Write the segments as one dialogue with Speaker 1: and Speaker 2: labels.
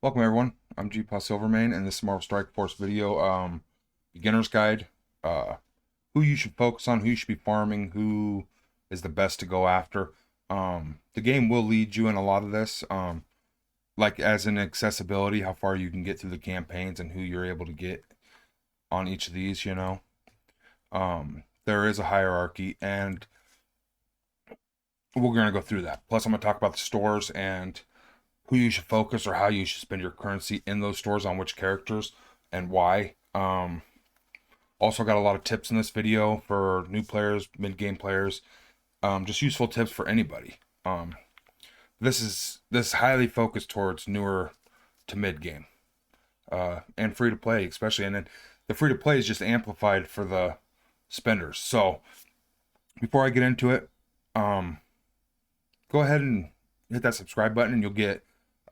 Speaker 1: Welcome everyone, I'm GpaSilverMane and this is Marvel Strike Force video, beginner's guide, who you should focus on, who you should be farming, who is the best to go after. The game will lead you in a lot of this, like as in accessibility, how far you can get through the campaigns and who you're able to get on each of these, you know. There is a hierarchy and we're going to go through that. Plus I'm going to talk about the stores and who you should focus or how you should spend your currency in those stores on which characters and why. Also got a lot of tips in this video for new players, mid-game players, just useful tips for anybody. This is highly focused towards newer to mid-game and free to play especially, and then the free to play is just amplified for the spenders. So before I get into it, go ahead and hit that subscribe button and you'll get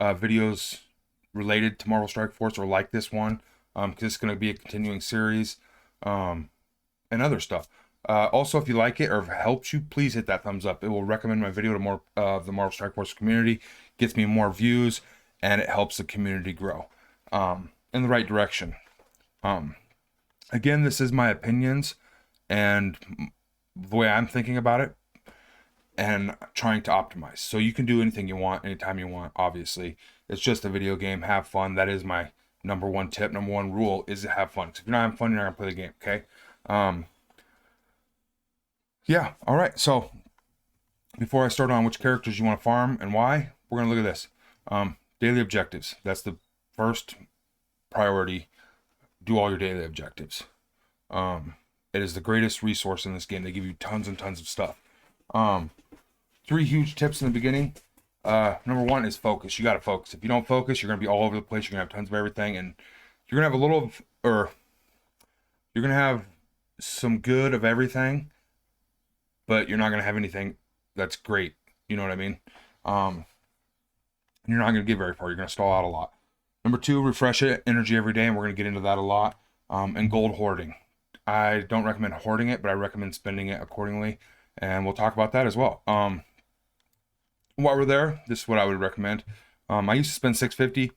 Speaker 1: videos related to Marvel Strike Force or like this one, because it's going to be a continuing series, and other stuff. Also, if you like it or if it helps you, please hit that thumbs up. It will recommend my video to more of the Marvel Strike Force community, gets me more views, and it helps the community grow in the right direction. Again, this is my opinions and the way I'm thinking about it and trying to optimize. So you can do anything you want, anytime you want, obviously. It's just a video game. Have fun. That is my number one tip, number one rule, is to have fun. Because if you're not having fun, you're not going to play the game, okay? Yeah, all right. So before I start on which characters you want to farm and why, we're going to look at this. Daily objectives. That's the first priority. Do all your daily objectives. It is the greatest resource in this game. They give you tons and tons of stuff. Three huge tips in the beginning. Number one is focus. You got to focus. If you don't focus, you're going to be all over the place. You're going to have tons of everything, and you're going to have a little of, or you're going to have some good of everything, but you're not going to have anything that's great. You know what I mean? You're not going to get very far. You're going to stall out a lot. Number two, refresh it, energy every day, and we're going to get into that a lot. And gold hoarding. I don't recommend hoarding it, but I recommend spending it accordingly, and we'll talk about that as well. While we're there, this is what I would recommend. I used to spend $650.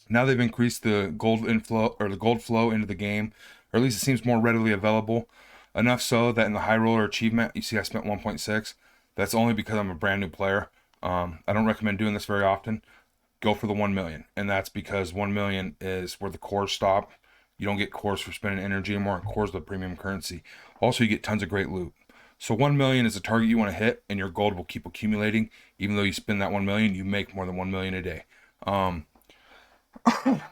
Speaker 1: Now they've increased the gold inflow or the gold flow into the game, or at least it seems more readily available. Enough so that in the high roller achievement, you see I spent 1.6. That's only because I'm a brand new player. I don't recommend doing this very often. Go for the 1 million, and that's because 1 million is where the cores stop. You don't get cores for spending energy anymore, and cores the premium currency. Also, you get tons of great loot. So 1 million is a target you want to hit, and your gold will keep accumulating. Even though you spend that 1 million, you make more than 1 million a day. At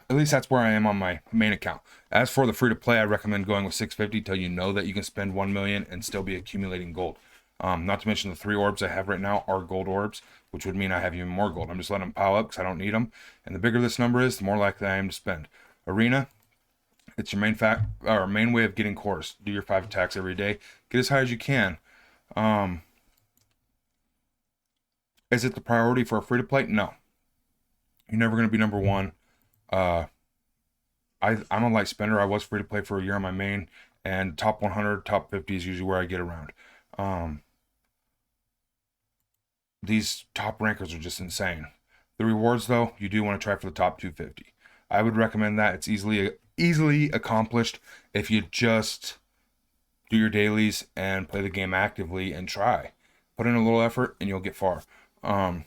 Speaker 1: least that's where I am on my main account. As for the free to play, I recommend going with 650 till you know that you can spend 1 million and still be accumulating gold. Not to mention the 3 orbs I have right now are gold orbs, which would mean I have even more gold. I'm just letting them pile up because I don't need them. And the bigger this number is, the more likely I am to spend. Arena, it's your main way of getting cores. Do your 5 attacks every day. Get as high as you can. Is it the priority for a free to play? No. You're never going to be number one. I'm a light spender. I was free to play for a year on my main, and top 100, top 50 is usually where I get around. These top rankers are just insane. The rewards, though, you do want to try for the top 250. I would recommend that. It's easily accomplished if you just do your dailies and play the game actively and try. Put in a little effort and you'll get far. As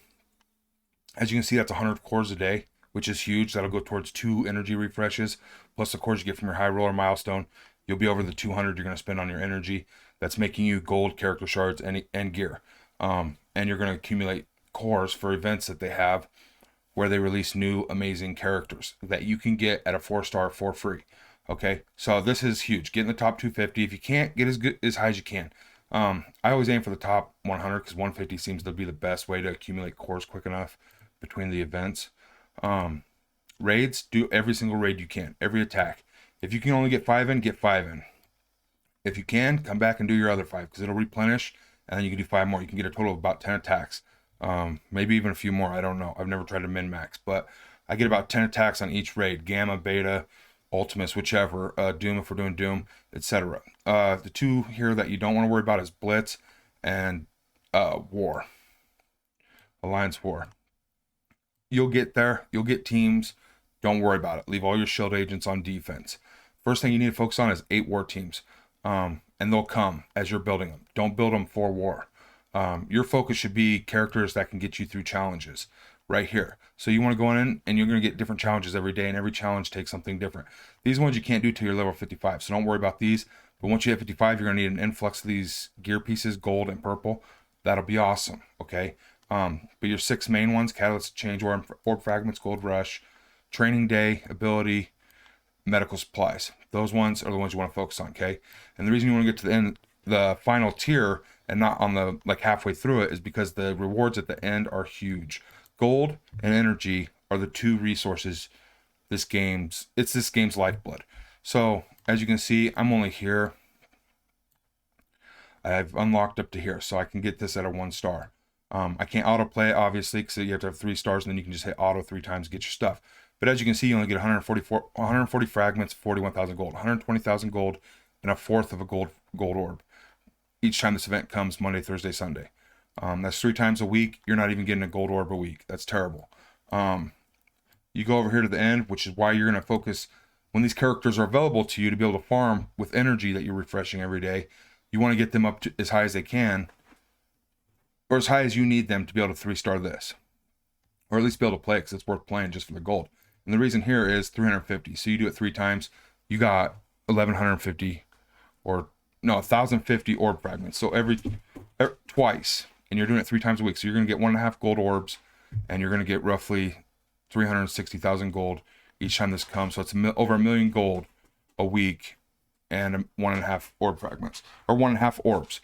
Speaker 1: you can see, that's 100 cores a day, which is huge. That'll go towards 2 energy refreshes, plus the cores you get from your high roller milestone. You'll be over the 200 you're going to spend on your energy. That's making you gold, character shards, and gear. And you're going to accumulate cores for events that they have where they release new amazing characters that you can get at a 4-star for free. Okay, so this is huge. Get in the top 250. If you can't, get as high as you can. I always aim for the top 100 because 150 seems to be the best way to accumulate cores quick enough between the events. Raids, do every single raid you can, every attack. If you can only get 5 in, get 5 in. If you can, come back and do your other 5 because it'll replenish, and then you can do 5 more. You can get a total of about 10 attacks. Maybe even a few more. I don't know. I've never tried to min-max, but I get about 10 attacks on each raid. Gamma, Beta, Ultimus, whichever. Doom if we're doing Doom, etc. The two here that you don't want to worry about is Blitz and War. Alliance War. You'll get there. You'll get teams. Don't worry about it. Leave all your shield agents on defense. First thing you need to focus on is 8 war teams. And they'll come as you're building them. Don't build them for war. Your focus should be characters that can get you through challenges right here. So you want to go in and you're going to get different challenges every day, and every challenge takes something different. These ones you can't do till you're level 55, so don't worry about these. But once you hit 55, you're going to need an influx of these gear pieces, gold and purple. That'll be awesome, okay? But your 6 main ones, Catalyst, Change, Orb Fragments, Gold Rush, Training Day, Ability, Medical Supplies. Those ones are the ones you want to focus on, okay? And the reason you want to get to the end, the final tier, and not on the like halfway through it, is because the rewards at the end are huge. Gold and energy are the 2 resources this game's lifeblood. So as you can see, I'm only here. I've unlocked up to here, so I can get this at a 1 star. I can't autoplay it, obviously, because you have to have 3 stars, and then you can just hit auto 3 times to get your stuff. But as you can see, you only get 140 fragments, 41,000 gold, 120,000 gold, and a fourth of a gold orb each time this event comes, Monday, Thursday, Sunday. That's 3 times a week. You're not even getting a gold orb a week. That's terrible. You go over here to the end, which is why you're going to focus when these characters are available to you to be able to farm with energy that you're refreshing every day. You want to get them up to as high as they can, or as high as you need them to be able to 3-star this, or at least be able to play, because it's worth playing just for the gold. And the reason here is 350. So you do it 3 times, you got 1150, or no, 1050 orb fragments. So every twice, and you're doing it 3 times a week. So you're going to get 1.5 gold orbs, and you're going to get roughly 360,000 gold each time this comes. So it's over 1 million gold a week, and 1.5 orb fragments, or 1.5 orbs.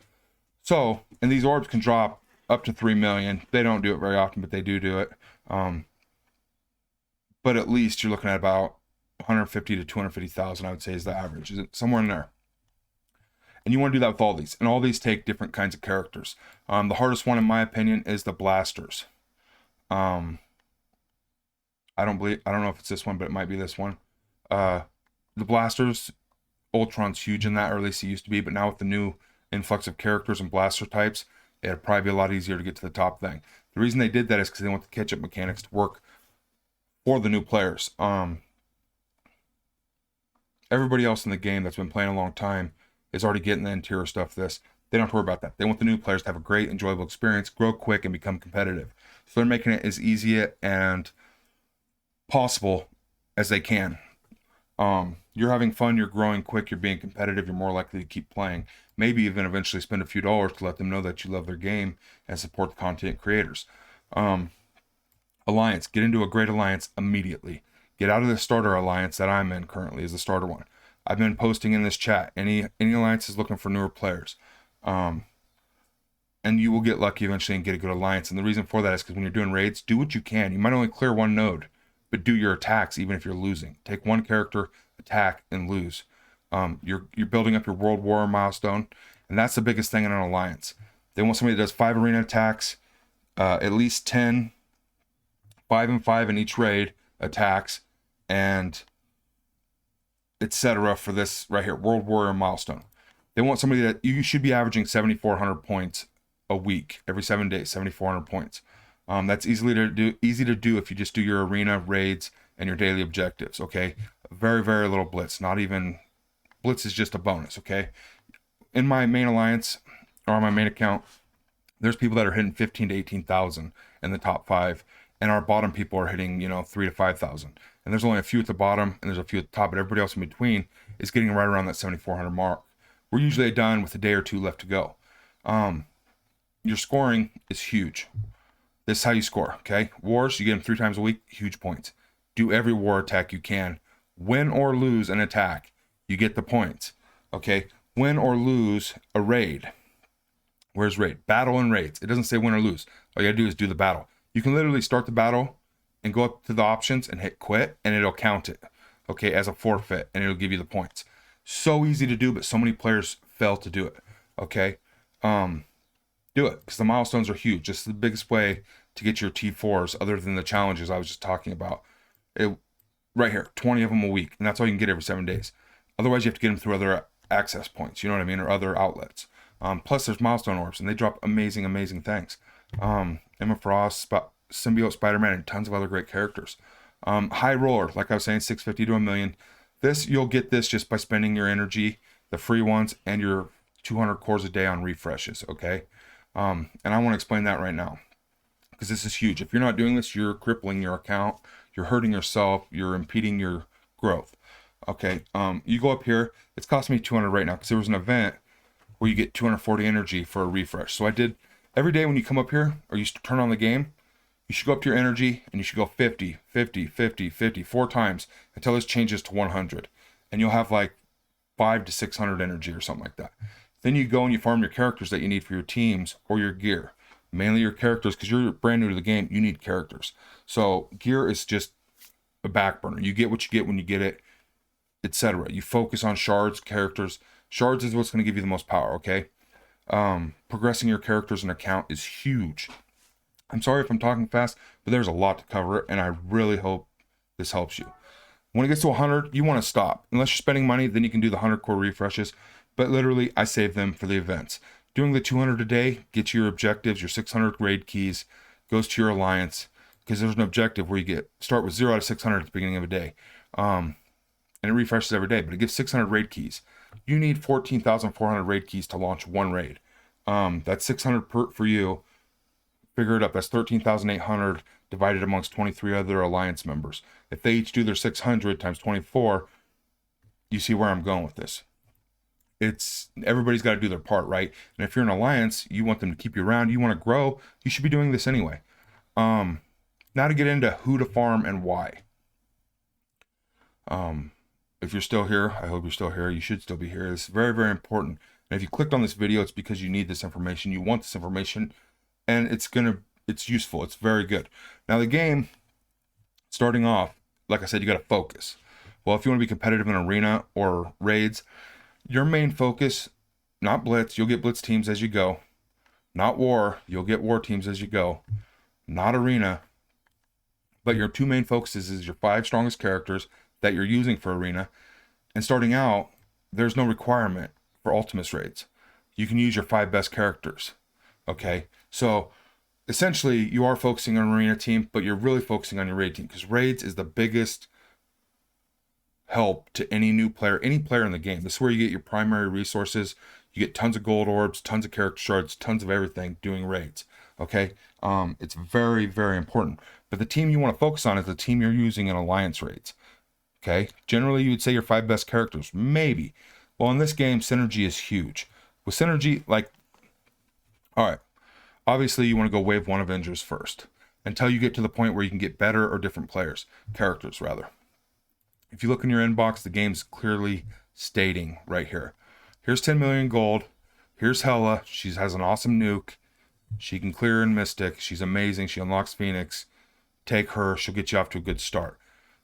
Speaker 1: So, and these orbs can drop up to 3 million. They don't do it very often, but they do it. But at least you're looking at about 150 to 250,000, I would say, is the average. Is it somewhere in there? And you want to do that with all these, and all these take different kinds of characters. The hardest one, in my opinion, is the blasters. I don't know if it's this one, but it might be this one. The blasters, Ultron's huge in that, or at least he used to be, but now with the new influx of characters and blaster types, it'd probably be a lot easier to get to the top thing. The reason they did that is because they want the catch-up mechanics to work for the new players. Everybody else in the game that's been playing a long time is already getting the interior stuff. They don't have to worry about that. They want the new players to have a great, enjoyable experience, grow quick, and become competitive. So they're making it as easy and possible as they can. You're having fun, you're growing quick, you're being competitive, you're more likely to keep playing. Maybe even eventually spend a few dollars to let them know that you love their game and support the content creators. Alliance. Get into a great alliance immediately. Get out of the starter alliance that I'm in currently, is the starter one. I've been posting in this chat. Any alliance is looking for newer players. And you will get lucky eventually and get a good alliance. And the reason for that is because when you're doing raids, do what you can. You might only clear 1 node, but do your attacks even if you're losing. Take 1 character, attack, and lose. You're building up your World War milestone, and that's the biggest thing in an alliance. They want somebody that does 5 arena attacks, at least 10, 5 and 5 in each raid attacks, and etc. for this right here, World Warrior milestone. They want somebody that you should be averaging 7,400 points a week, every 7 days, 7,400 points. That's easy to do if you just do your arena raids and your daily objectives. Okay, very, very little blitz. Not even blitz is just a bonus. Okay, in my main alliance or on my main account, there's people that are hitting 15 to 18,000 in the top 5, and our bottom people are hitting 3 to 5,000. And there's only a few at the bottom, and there's a few at the top, but everybody else in between is getting right around that 7,400 mark. We're usually done with a day or 2 left to go. Your scoring is huge. This is how you score, okay? Wars, you get them 3 times a week, huge points. Do every war attack you can. Win or lose an attack, you get the points, okay? Win or lose a raid. Where's raid? Battle and raids. It doesn't say win or lose. All you gotta do is do the battle. You can literally start the battle and go up to the options and hit quit, and it'll count it, okay, as a forfeit, and it'll give you the points. So easy to do, but so many players fail to do it, okay? Do it, because the milestones are huge. This is the biggest way to get your T4s, other than the challenges I was just talking about. Right here, 20 of them a week, and that's all you can get every 7 days. Otherwise, you have to get them through other access points, you know what I mean, or other outlets. Plus, there's milestone orbs, and they drop amazing, amazing things. Emma Frost, Symbiote Spider-Man, and tons of other great characters. High roller, like I was saying, 650 to 1,000,000. This, you'll get this just by spending your energy, the free ones, and your 200 cores a day on refreshes, okay? And I want to explain that right now, because this is huge. If you're not doing this, you're crippling your account, you're hurting yourself, you're impeding your growth. Okay, you go up here, it's costing me 200 right now, because there was an event where you get 240 energy for a refresh. So I did, every day when you come up here, or you turn on the game, you should go up to your energy, and you should go 50, 50, 50, 50, 4 times, until this changes to 100. And you'll have like 500 to 600 energy or something like that. Then you go and you farm your characters that you need for your teams or your gear. Mainly your characters, because you're brand new to the game, you need characters. So gear is just a back burner. You get what you get when you get it, etc. You focus on shards, characters. Shards is what's going to give you the most power, okay? Progressing your characters and account is huge. I'm sorry if I'm talking fast, but there's a lot to cover, and I really hope this helps you. When it gets to 100, you want to stop. Unless you're spending money, then you can do the 100 core refreshes. But literally, I save them for the events. Doing the 200 a day gets you your objectives, your 600 raid keys, goes to your alliance, because there's an objective where you start with 0 out of 600 at the beginning of a day. And it refreshes every day, but it gives 600 raid keys. You need 14,400 raid keys to launch one raid. That's 600 for you. Figure it up. That's 13,800 divided amongst 23 other alliance members. If they each do their 600 times 24, you see where I'm going with this. Everybody's got to do their part, right? And if you're an alliance, you want them to keep you around, you want to grow, you should be doing this anyway. Now to get into who to farm and why. If you're still here, I hope you're still here. You should still be here. This is very, very important. And if you clicked on this video, it's because you need this information. You want this information, and it's useful. It's very good. Now the game, starting off, like I said, you got to focus. Well, if you want to be competitive in arena or raids, your main focus, not Blitz, you'll get Blitz teams as you go. Not War, you'll get War teams as you go. Not Arena. But your 2 main focuses is your 5 strongest characters that you're using for Arena. And starting out, there's no requirement for Ultimus raids. You can use your 5 best characters. Okay? So, essentially, you are focusing on Arena team, but you're really focusing on your raid team, because raids is the biggest help to any new player, any player in the game. This is where you get your primary resources. You get tons of gold orbs, tons of character shards, tons of everything doing raids. Okay, it's very, very important. But the team you want to focus on is the team you're using in alliance raids. Okay, generally you would say your 5 best characters, maybe. Well, in this game, synergy is huge. With synergy, like, all right, obviously you want to go wave 1 Avengers first until you get to the point where you can get better or different characters rather. If you look in your inbox, the game's clearly stating right here. Here's 10 million gold. Here's Hela. She has an awesome nuke. She can clear in Mystic. She's amazing. She unlocks Phoenix. Take her. She'll get you off to a good start.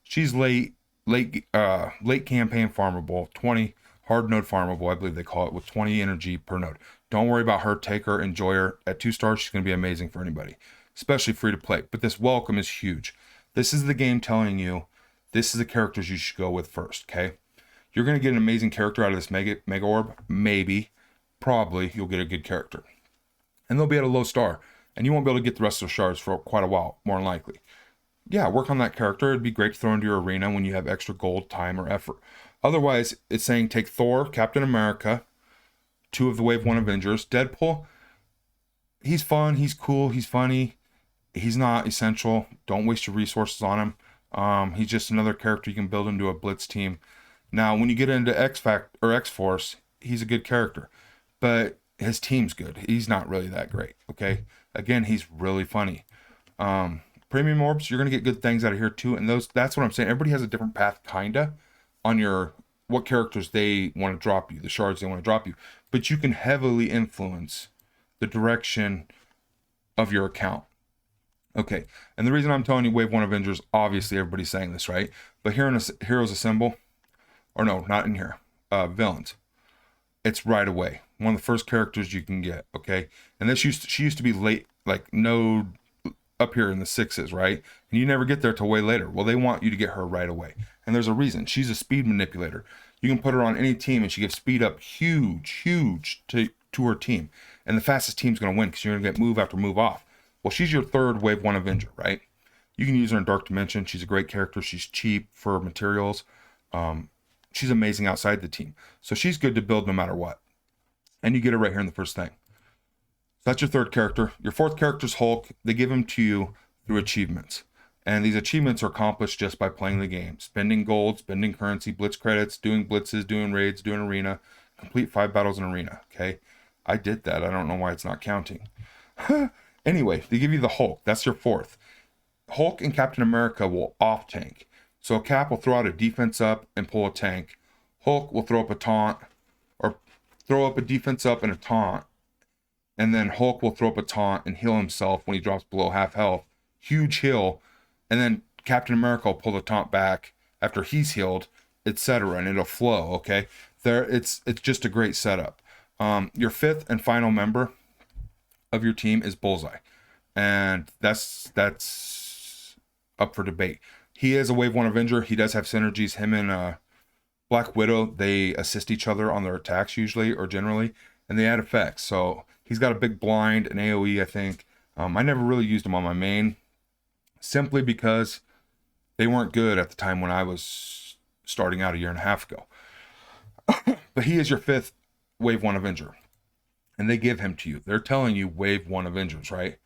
Speaker 1: She's late campaign farmable. 20 hard node farmable, I believe they call it, with 20 energy per node. Don't worry about her. Take her. Enjoy her. At 2 stars, she's going to be amazing for anybody, especially free to play. But this welcome is huge. This is the game telling you this is the characters you should go with first, okay? You're going to get an amazing character out of this mega orb. Maybe. Probably you'll get a good character. And they'll be at a low star. And you won't be able to get the rest of the shards for quite a while, more than likely. Yeah, work on that character. It'd be great to throw into your arena when you have extra gold, time, or effort. Otherwise, it's saying take Thor, Captain America, 2 of the Wave 1 Avengers. Deadpool, he's fun, he's cool, he's funny. He's not essential. Don't waste your resources on him. He's just another character you can build into a Blitz team. Now, when you get into X-Force, he's a good character, but his team's good. He's not really that great, okay? Again, he's really funny. Premium orbs, you're going to get good things out of here too, and that's what I'm saying. Everybody has a different path, kinda, on what characters they want to drop you, the shards they want to drop you, but you can heavily influence the direction of your account. Okay, and the reason I'm telling you Wave 1 Avengers, obviously everybody's saying this, right? But here in Heroes Assemble, or no, not in here, Villains, it's right away. One of the first characters you can get, okay? And she used to be late, like node up here in the 6s, right? And you never get there till way later. Well, they want you to get her right away. And there's a reason. She's a speed manipulator. You can put her on any team and she gives speed up huge to her team. And the fastest team's going to win because you're going to get move after move off. Well, she's your third wave 1 Avenger, right? You can use her in Dark Dimension. She's a great character. She's cheap for materials. She's amazing outside the team. So she's good to build no matter what. And you get it right here in the first thing. So that's your third character. Your fourth character is Hulk. They give him to you through achievements. And these achievements are accomplished just by playing the game. Spending gold, spending currency, blitz credits, doing blitzes, doing raids, doing arena. Complete 5 battles in arena, okay? I did that. I don't know why it's not counting. Anyway, they give you the Hulk. That's your fourth. Hulk and Captain America will off tank. So Cap will throw out a defense up and pull a tank. Hulk will throw up a taunt, or throw up a defense up and a taunt. And then Hulk will throw up a taunt and heal himself when he drops below half health. Huge heal. And then Captain America will pull the taunt back after he's healed, etc. And it'll flow, okay? It's just a great setup. Your fifth and final member of your team is Bullseye. And that's up for debate. He is a Wave 1 Avenger. He does have synergies. Him and Black Widow, they assist each other on their attacks usually or generally, and they add effects. So he's got a big blind, an AoE, I think. I never really used him on my main, simply because they weren't good at the time when I was starting out a year and a half ago. But he is your fifth Wave 1 Avenger, and they give him to you. They're telling you Wave 1 Avengers, right?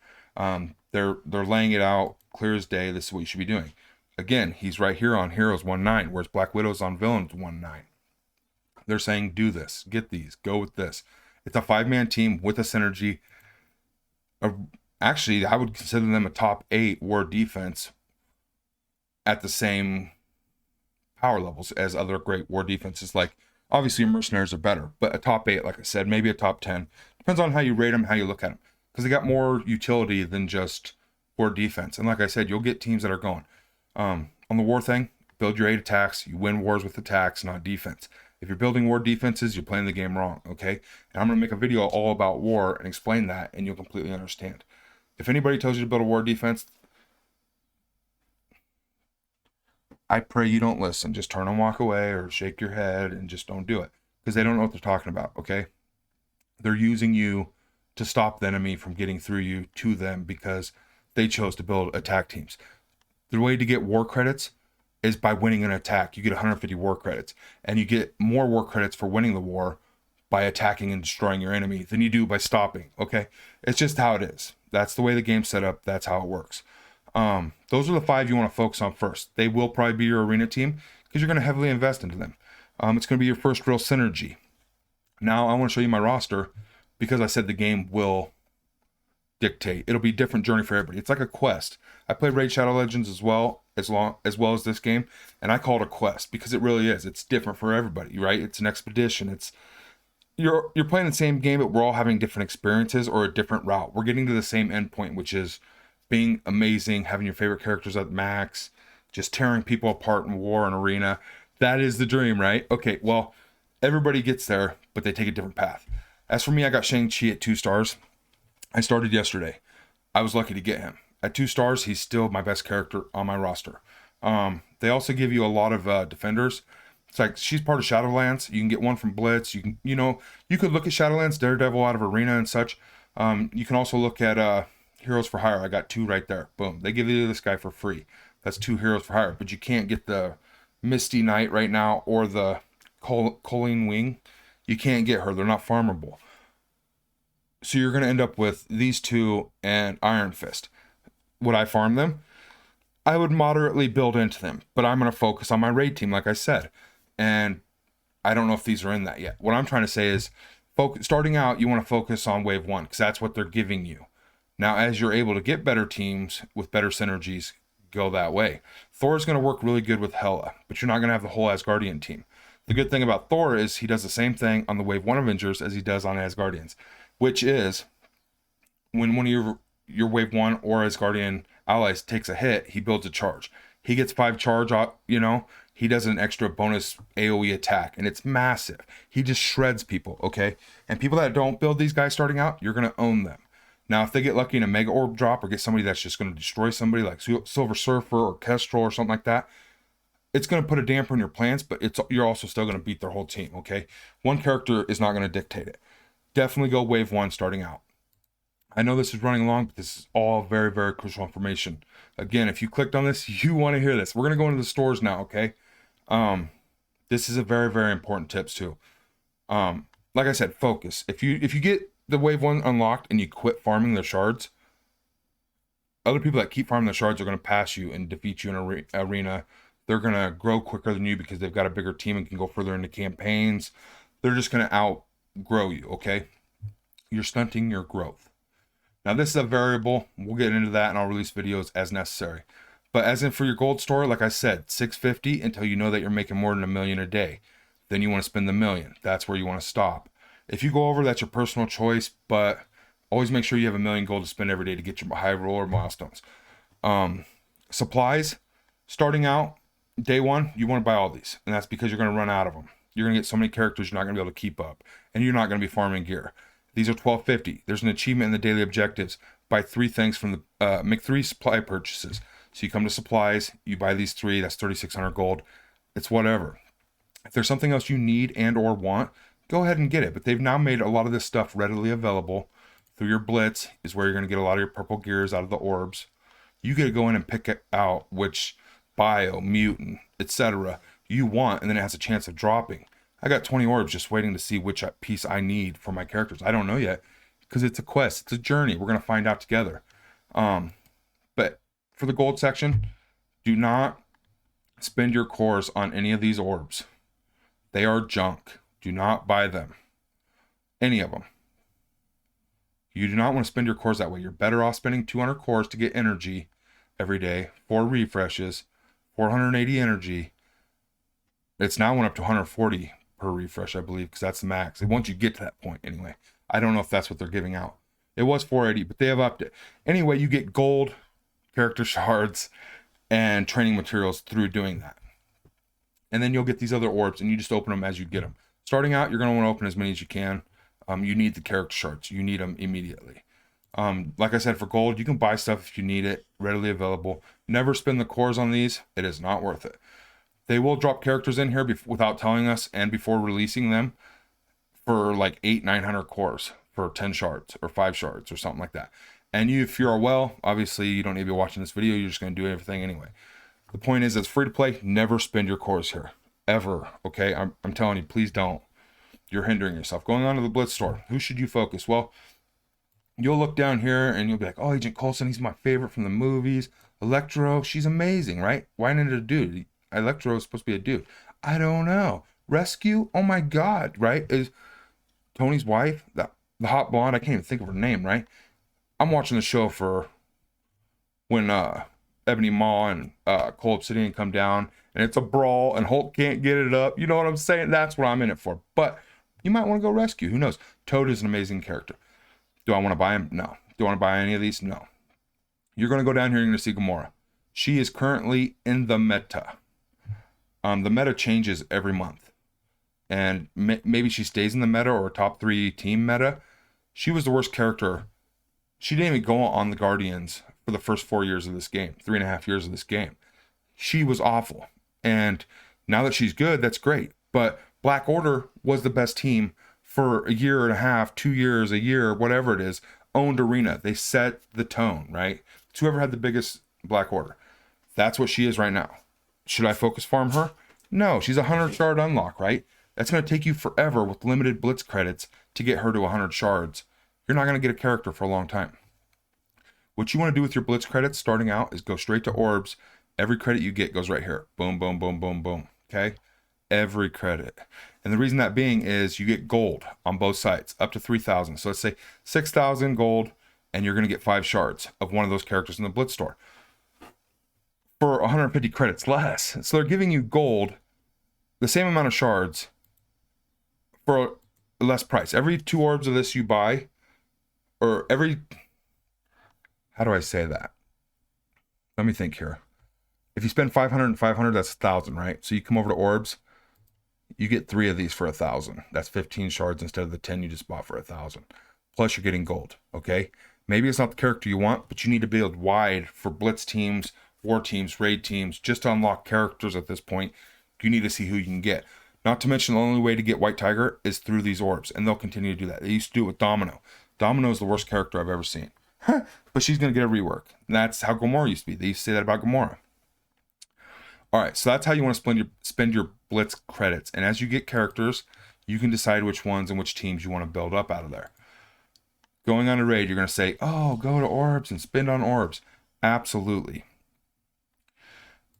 Speaker 1: They're laying it out clear as day. This is what you should be doing. Again, he's right here on Heroes 1.9, whereas Black Widow's on Villains 1.9. They're saying, do this, get these, go with this. It's a 5-man team with a synergy. Actually, I would consider them a top 8 war defense at the same power levels as other great war defenses. Like, obviously, Mercenaries are better, but a top 8, like I said, maybe a top 10. Depends on how you rate them, how you look at them. Because they got more utility than just war defense. And like I said, you'll get teams that are going. On the war thing, build your 8 attacks. You win wars with attacks, not defense. If you're building war defenses, you're playing the game wrong, okay? And I'm going to make a video all about war and explain that, and you'll completely understand. If anybody tells you to build a war defense, I pray you don't listen. Just turn and walk away or shake your head and just don't do it. Because they don't know what they're talking about, okay? They're using you to stop the enemy from getting through you to them because they chose to build attack teams. The way to get war credits is by winning an attack. You get 150 war credits, and you get more war credits for winning the war by attacking and destroying your enemy than you do by stopping, okay? It's just how it is. That's the way the game's set up. That's how it works. Those are the 5 you want to focus on first. They will probably be your arena team because you're going to heavily invest into them. It's going to be your first real synergy. Now, I want to show you my roster because I said the game will dictate. It'll be a different journey for everybody. It's like a quest. I played Raid Shadow Legends as well as this game, and I call it a quest because it really is. It's different for everybody, right? It's an expedition. It's you're playing the same game, but we're all having different experiences or a different route. We're getting to the same endpoint, which is being amazing, having your favorite characters at max, just tearing people apart in war and arena. That is the dream, right? Okay, well, everybody gets there, but they take a different path. As for me, I got Shang-Chi at 2 stars. I started yesterday. I was lucky to get him. At 2 stars, he's still my best character on my roster. They also give you a lot of defenders. It's like she's part of Shadowlands. You can get one from Blitz. You could look at Shadowlands, Daredevil out of Arena and such. You can also look at Heroes for Hire. I got 2 right there. Boom. They give you this guy for free. That's 2 Heroes for Hire. But you can't get the Misty Knight right now or the Colleen Wing. You can't get her. They're not farmable. So you're going to end up with these 2 and Iron Fist. Would I farm them? I would moderately build into them, but I'm going to focus on my raid team, like I said. And I don't know if these are in that yet. What I'm trying to say is, starting out, you want to focus on Wave 1, because that's what they're giving you. Now, as you're able to get better teams with better synergies, go that way. Thor's going to work really good with Hela, but you're not going to have the whole Asgardian team. The good thing about Thor is he does the same thing on the Wave 1 Avengers as he does on Asgardians, which is when one of your Wave 1 or Asgardian allies takes a hit, he builds a charge. He gets 5 charge, he does an extra bonus AoE attack, and it's massive. He just shreds people, okay? And people that don't build these guys starting out, you're going to own them. Now, if they get lucky in a Mega Orb drop or get somebody that's just going to destroy somebody like Silver Surfer or Kestrel or something like that, it's going to put a damper on your plans, but you're also still going to beat their whole team, okay? One character is not going to dictate it. Definitely go Wave 1 starting out. I know this is running long, but this is all very, very crucial information. Again, if you clicked on this, you want to hear this. We're going to go into the stores now, okay? This is a very, very important tips too. Like I said, focus. If you get the wave 1 unlocked and you quit farming the shards, other people that keep farming the shards are going to pass you and defeat you in an arena. They're going to grow quicker than you because they've got a bigger team and can go further into campaigns. They're just going to outgrow you, okay? You're stunting your growth. Now, this is a variable. We'll get into that and I'll release videos as necessary. But as in for your gold store, like I said, 650 until you know that you're making more than $1 million a day. Then you want to spend the $1 million. That's where you want to stop. If you go over, that's your personal choice, but always make sure you have $1 million gold to spend every day to get your high roller milestones. Supplies, starting out, day 1, you want to buy all these. And that's because you're going to run out of them. You're going to get so many characters you're not going to be able to keep up. And you're not going to be farming gear. These are $12.50. There's an achievement in the daily objectives. Buy 3 things from the, make 3 supply purchases. So you come to supplies, you buy these 3, that's 3,600 gold. It's whatever. If there's something else you need and or want, go ahead and get it. But they've now made a lot of this stuff readily available. Through your Blitz is where you're going to get a lot of your purple gears out of the orbs. You get to go in and pick out which bio, mutant, etc. you want, and then it has a chance of dropping. I got 20 orbs just waiting to see which piece I need for my characters. I don't know yet because it's a quest. It's a journey. We're going to find out together. But for the gold section, do not spend your cores on any of these orbs. They are junk. Do not buy them. Any of them. You do not want to spend your cores that way. You're better off spending 200 cores to get energy every day, 4 refreshes, 480 energy. It's now went up to 140 per refresh, I believe, because that's the max. Once you get to that point, anyway. I don't know if that's what they're giving out. It was 480, but they have upped it. Anyway, you get gold, character shards, and training materials through doing that. And then you'll get these other orbs, and you just open them as you get them. Starting out, you're going to want to open as many as you can. You need the character shards. You need them immediately. Like I said, for gold, you can buy stuff if you need it, readily available. Never spend the cores on these. It is not worth it. They will drop characters in here without telling us and before releasing them for like 800-900 cores for 10 shards or 5 shards or something like that. And if you're a well, obviously you don't need to be watching this video. You're just going to do everything anyway. The point is, it's free to play. Never spend your cores here. Ever. Okay? I'm telling you, please don't. You're hindering yourself. Going on to the Blitz store. Who should you focus? Well, you'll look down here and you'll be like, oh, Agent Coulson, he's my favorite from the movies. Electro, she's amazing, right? Why isn't it a dude? Electro is supposed to be a dude. I don't know. Rescue? Oh my God, right? Is Tony's wife, the hot blonde, I can't even think of her name, right? I'm watching the show for when Ebony Maw and Cole Obsidian come down and it's a brawl and Hulk can't get it up. You know what I'm saying? That's what I'm in it for. But you might want to go rescue. Who knows? Toad is an amazing character. Do I want to buy him? No. Do I want to buy any of these? No. You're going to go down here and you're going to see Gamora. She is currently in the meta. The meta changes every month. And maybe she stays in the meta or top 3 team meta. She was the worst character. She didn't even go on the Guardians for the first 4 years of this game. 3.5 years of this game. She was awful. And now that she's good, that's great. But Black Order was the best team for 1.5 years, 2 years, a year, whatever it is, owned Arena. They set the tone, right? It's whoever had the biggest Black Order. That's what she is right now. Should I focus farm her? No, she's a 100 shard unlock, right? That's going to take you forever with limited Blitz credits to get her to 100 shards. You're not going to get a character for a long time. What you want to do with your Blitz credits starting out is go straight to orbs. Every credit you get goes right here. Boom, boom, boom, boom, boom. Okay? Every credit. And the reason that being is you get gold on both sides, up to 3,000. So let's say 6,000 gold, and you're going to get 5 shards of one of those characters in the Blitz store for 150 credits less. So they're giving you gold, the same amount of shards, for a less price. Every 2 orbs of this you buy, or every, how do I say that? Let me think here. If you spend 500 and 500, that's 1,000, right? So you come over to orbs, you get 3 of these for 1,000. That's 15 shards instead of the 10 you just bought for 1,000. Plus you're getting gold, okay? Maybe it's not the character you want, but you need to build wide for Blitz teams, war teams, raid teams, just to unlock characters at this point. You need to see who you can get. Not to mention the only way to get White Tiger is through these orbs, and they'll continue to do that. They used to do it with Domino. Domino's the worst character I've ever seen. But she's going to get a rework. And that's how Gamora used to be. They used to say that about Gamora. All right, so that's how you want to spend your Blitz credits. And as you get characters, you can decide which ones and which teams you want to build up out of there. Going on a raid, you're going to say, oh, go to orbs and spend on orbs. Absolutely.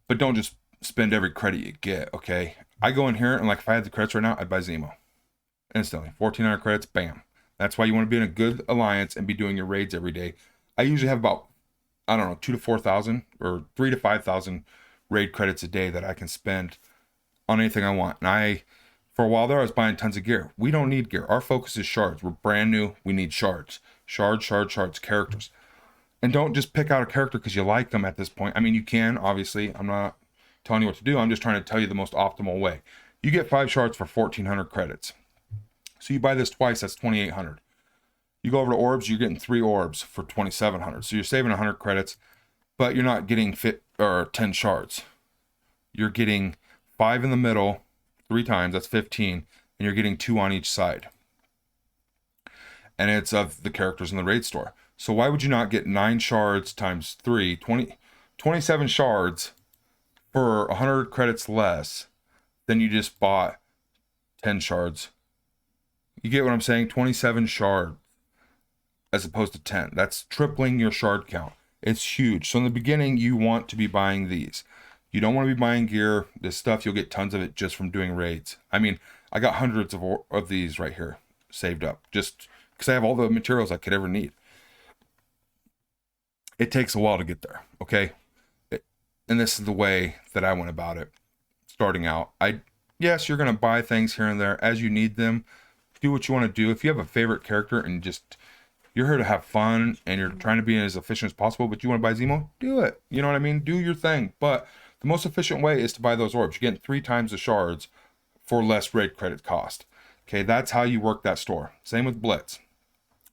Speaker 1: But don't just spend every credit you get, okay? I go in here and like if I had the credits right now, I'd buy Zemo. Instantly. 1,400 credits, bam. That's why you want to be in a good alliance and be doing your raids every day. I usually have about, I don't know, 2,000 to 4,000 or 3,000 to 5,000 raid credits a day that I can spend on anything I want. And for a while there, I was buying tons of gear. We don't need gear. Our focus is shards. We're brand new. We need shards. Shards, characters. And don't just pick out a character because you like them at this point. I mean, you can, obviously. I'm not telling you what to do. I'm just trying to tell you the most optimal way. You get 5 shards for 1,400 credits. So you buy this twice, that's 2,800. You go over to orbs, you're getting 3 orbs for 2,700. So you're saving 100 credits, but you're not getting 10 shards. You're getting 5 in the middle, 3 times, that's 15, and you're getting 2 on each side. And it's of the characters in the raid store. So why would you not get 9 shards times 3, 27 shards for 100 credits less than you just bought 10 shards? You get what I'm saying? 27 shards as opposed to 10. That's tripling your shard count. It's huge. So in the beginning, you want to be buying these. You don't want to be buying gear. This stuff, you'll get tons of it just from doing raids. I mean, I got hundreds of these right here saved up just because I have all the materials I could ever need. It takes a while to get there, okay? And this is the way that I went about it starting out. Yes, you're going to buy things here and there as you need them. Do what you want to do. If you have a favorite character and you're here to have fun and you're trying to be as efficient as possible, but you want to buy Zemo, do it. You know what I mean? Do your thing. But the most efficient way is to buy those orbs. You're getting 3 times the shards for less raid credit cost. Okay, that's how you work that store. Same with Blitz.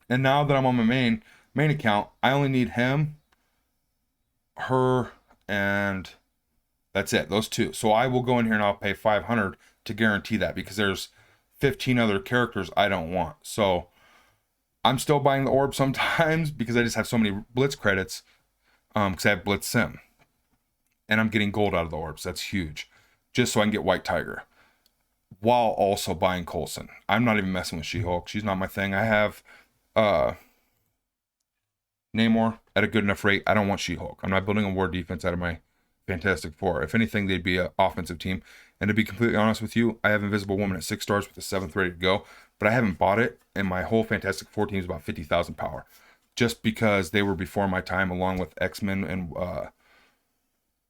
Speaker 1: And now that I'm on my main account, I only need him, her, and that's it. Those 2. So I will go in here and I'll pay 500 to guarantee that because there's 15 other characters I don't want. So I'm still buying the orb sometimes because I just have so many Blitz credits because I have Blitz Sim. And I'm getting gold out of the orbs. That's huge. Just so I can get White Tiger. While also buying Coulson. I'm not even messing with She-Hulk. She's not my thing. I have Namor at a good enough rate. I don't want She-Hulk. I'm not building a war defense out of my Fantastic Four. If anything, they'd be an offensive team. And to be completely honest with you, I have Invisible Woman at 6 stars with the 7th ready to go, but I haven't bought it, and my whole Fantastic Four team is about 50,000 power, just because they were before my time, along with X-Men and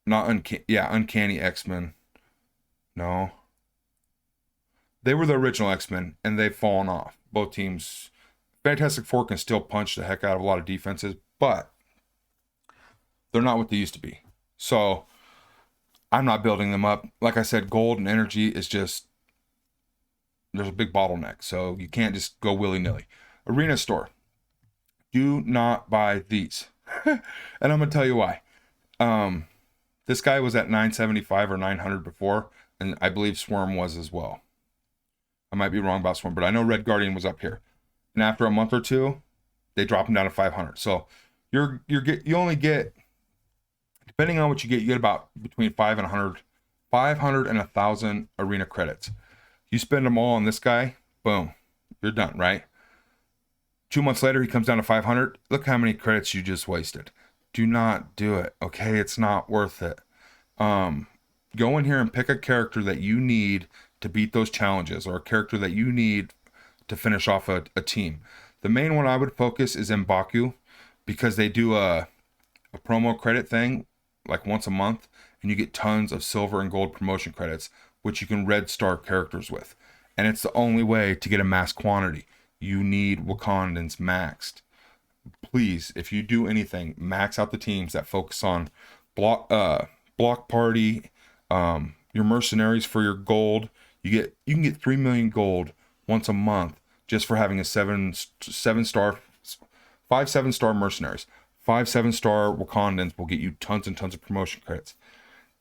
Speaker 1: Uncanny X-Men. No, they were the original X-Men, and they've fallen off. Both teams. Fantastic Four can still punch the heck out of a lot of defenses, but they're not what they used to be. So I'm not building them up. Like I said, gold and energy is just, there's a big bottleneck. So you can't just go willy-nilly. Arena store. Do not buy these. And I'm going to tell you why. This guy was at 975 or 900 before, and I believe Swarm was as well. I might be wrong about Swarm, but I know Red Guardian was up here. And after a month or 2, they drop him down to 500. So you only get, depending on what you get about between 500 and 1,000 arena credits. You spend them all on this guy, boom, you're done, right? 2 months later, he comes down to 500. Look how many credits you just wasted. Do not do it, okay? It's not worth it. Go in here and pick a character that you need to beat those challenges, or a character that you need to finish off a team. The main one I would focus is M'Baku, because they do a promo credit thing like once a month, and you get tons of silver and gold promotion credits, which you can red star characters with. And it's the only way to get a mass quantity. You need Wakandans maxed. Please, if you do anything, max out the teams that focus on block party, your mercenaries for your gold. You can get 3 million gold once a month just for having a 7-star, 5 7-star mercenaries. 5 7-star Wakandans will get you tons and tons of promotion credits.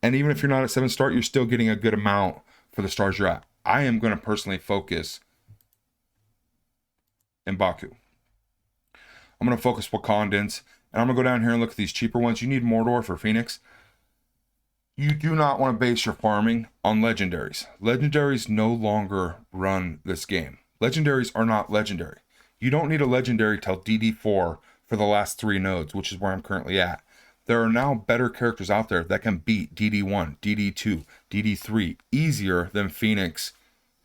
Speaker 1: And even if you're not at 7-star, you're still getting a good amount for the stars you're at. I am going to personally focus M'Baku. I'm going to focus Wakandans, and I'm going to go down here and look at these cheaper ones. You need Mordor for Phoenix. You do not want to base your farming on legendaries. Legendaries no longer run this game. Legendaries are not legendary. You don't need a legendary till DD4 for the last 3 nodes, which is where I'm currently at. There are now better characters out there that can beat DD1, DD2, DD3 easier than Phoenix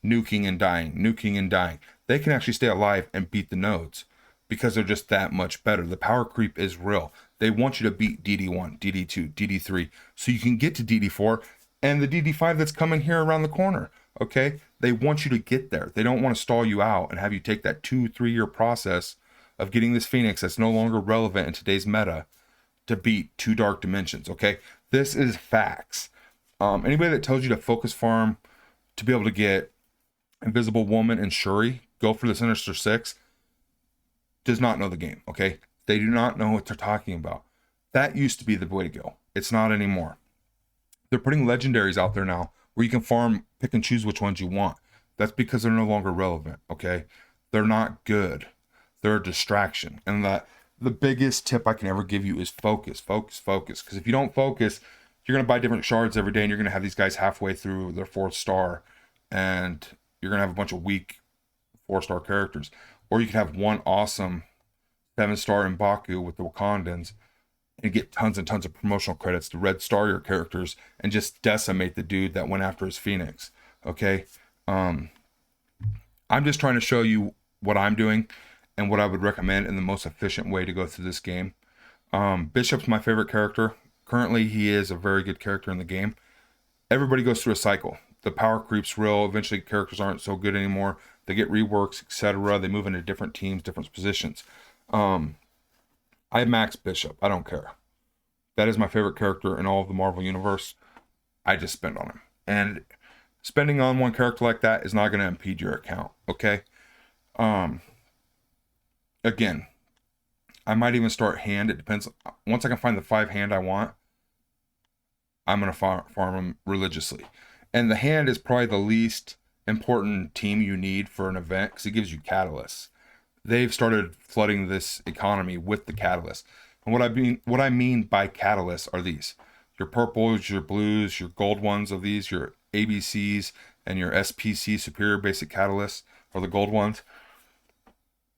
Speaker 1: nuking and dying. They can actually stay alive and beat the nodes because they're just that much better. The power creep is real. They want you to beat DD1, DD2, DD3 so you can get to DD4 and the DD5 that's coming here around the corner. Okay? They want you to get there. They don't want to stall you out and have you take that 2-3 year process of getting this Phoenix that's no longer relevant in today's meta to beat 2 dark dimensions. Okay? This is facts. Anybody that tells you to focus farm to be able to get Invisible Woman and Shuri, go for the Sinister Six, does not know the game. Okay? They do not know what they're talking about. That used to be the way to go. It's not anymore. They're putting legendaries out there now where you can farm, pick and choose which ones you want. That's because they're no longer relevant, okay? They're not good. They're a distraction. And the biggest tip I can ever give you is focus. Because if you don't focus, you're going to buy different shards every day and you're going to have these guys halfway through their 4th star and you're going to have a bunch of weak 4-star characters. Or you can have one awesome 7-star in Baku with the Wakandans and get tons and tons of promotional credits to red star your characters and just decimate the dude that went after his Phoenix. Okay? I'm just trying to show you what I'm doing and what I would recommend in the most efficient way to go through this game. Bishop's my favorite character. Currently, he is a very good character in the game. Everybody goes through a cycle. The power creeps real. Eventually, characters aren't so good anymore. They get reworks, etc. They move into different teams, different positions. I max Bishop. I don't care. That is my favorite character in all of the Marvel Universe. I just spend on him. And spending on one character like that is not going to impede your account. Okay? Again, I might even start hand. It depends. Once I can find the 5 hand I want, I'm going to farm them religiously. And the hand is probably the least important team you need for an event because it gives you catalysts. They've started flooding this economy with the catalyst. And what I mean by catalysts are these. Your purples, your blues, your gold ones of these, your ABCs, and your SPC, Superior Basic Catalysts, are the gold ones.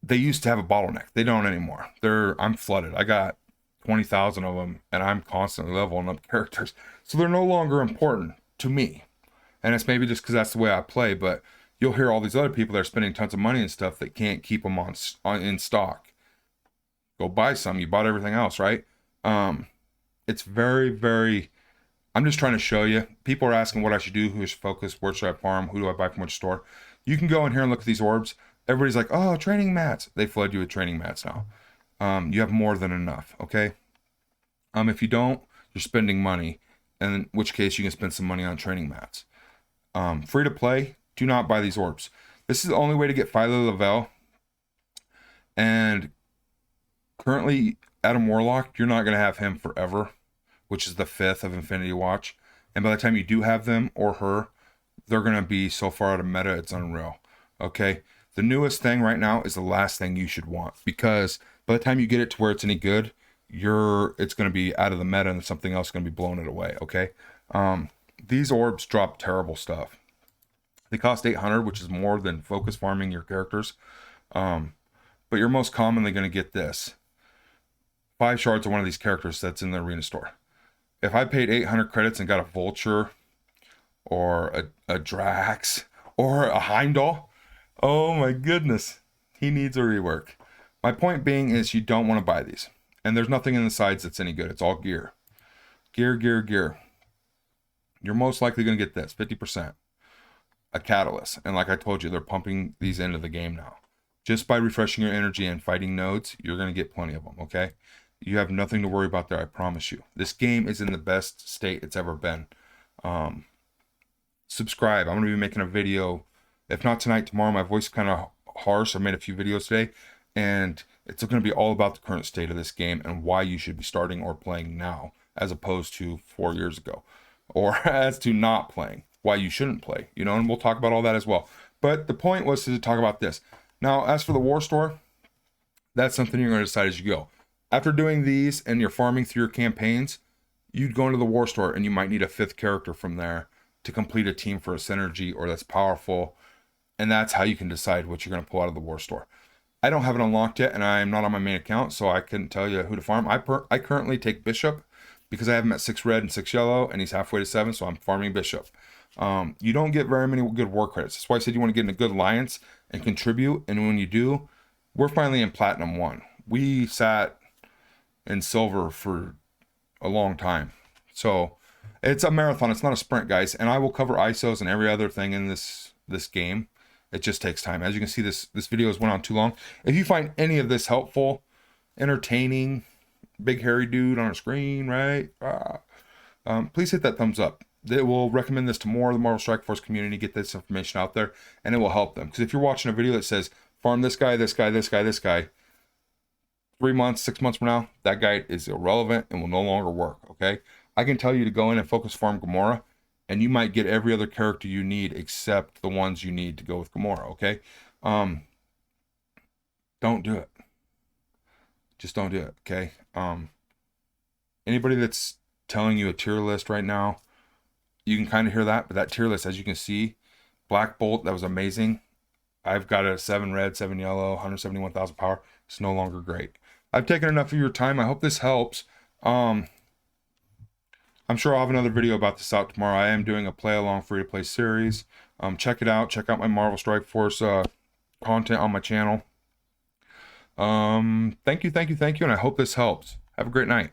Speaker 1: They used to have a bottleneck. They don't anymore. I'm flooded. I got 20,000 of them, and I'm constantly leveling up characters. So they're no longer important to me. And it's maybe just because that's the way I play, but you'll hear all these other people that are spending tons of money and stuff that can't keep them in stock. Go buy some. You bought everything else, right? It's very, very... I'm just trying to show you. People are asking what I should do, who should focus, where should I farm, who do I buy from which store. You can go in here and look at these orbs. Everybody's like, oh, training mats. They flood you with training mats now. You have more than enough, okay? If you don't, you're spending money, and in which case you can spend some money on training mats. Free to play, do not buy these orbs. This is the only way to get Philo Lavelle. And currently, Adam Warlock, you're not going to have him forever, which is the 5th of Infinity Watch. And by the time you do have them or her, they're going to be so far out of meta, it's unreal. Okay? The newest thing right now is the last thing you should want, because by the time you get it to where it's any good, it's going to be out of the meta and something else is going to be blowing it away. Okay? These orbs drop terrible stuff. They cost 800, which is more than focus farming your characters. But you're most commonly going to get this. 5 shards of one of these characters that's in the arena store. If I paid 800 credits and got a Vulture or a Drax or a Heimdall, oh my goodness, he needs a rework. My point being is you don't want to buy these. And there's nothing in the sides that's any good. It's all gear. Gear. You're most likely going to get this, 50%. A catalyst. And like I told you, they're pumping these into the game now. Just by refreshing your energy and fighting nodes, you're going to get plenty of them, okay? You have nothing to worry about there, I promise you. This game is in the best state it's ever been. Subscribe. I'm going to be making a video, if not tonight, tomorrow. My voice is kind of harsh. I made a few videos today, and it's going to be all about the current state of this game and why you should be starting or playing now, as opposed to 4 years ago, or as to not playing, why you shouldn't play, and we'll talk about all that as well. But the point was to talk about this. Now, as for the War Store, That's something you're going to decide as you go. After doing these and you're farming through your campaigns, you'd go into the war store and you might need a 5th character from there to complete a team for a synergy or that's powerful. And that's how you can decide what you're going to pull out of the war store. I don't have it unlocked yet, and I'm not on my main account, so I couldn't tell you who to farm. I currently take Bishop because I have him at 6 red and 6 yellow, and he's halfway to 7, so I'm farming Bishop. You don't get very many good war credits. That's why I said you want to get in a good alliance and contribute, and when you do, we're finally in Platinum 1. We sat in Silver for a long time. So it's a marathon. It's not a sprint, guys, and I will cover ISOs and every other thing in this game. It just takes time. As you can see, this video has went on too long. If you find any of this helpful, entertaining, big hairy dude on a screen, right? Please hit that thumbs up. It will recommend this to more of the Marvel Strike Force community, get this information out there, and it will help them. Because if you're watching a video that says, farm this guy, this guy, this guy, this guy, 3 months, 6 months from now, that guy is irrelevant and will no longer work, okay? I can tell you to go in and focus farm Gamora, and you might get every other character you need except the ones you need to go with Gamora, okay? Don't do it. Just don't do it, okay? Anybody that's telling you a tier list right now, you can kind of hear that, but that tier list, as you can see, Black Bolt, that was amazing. I've got a 7 red, 7 yellow, 171,000 power. It's no longer great. I've taken enough of your time. I hope this helps. I'm sure I'll have another video about this out tomorrow. I am doing a play along free-to-play series. Check it out. Check out my Marvel Strike Force content on my channel. Thank you, and I hope this helps. Have a great night.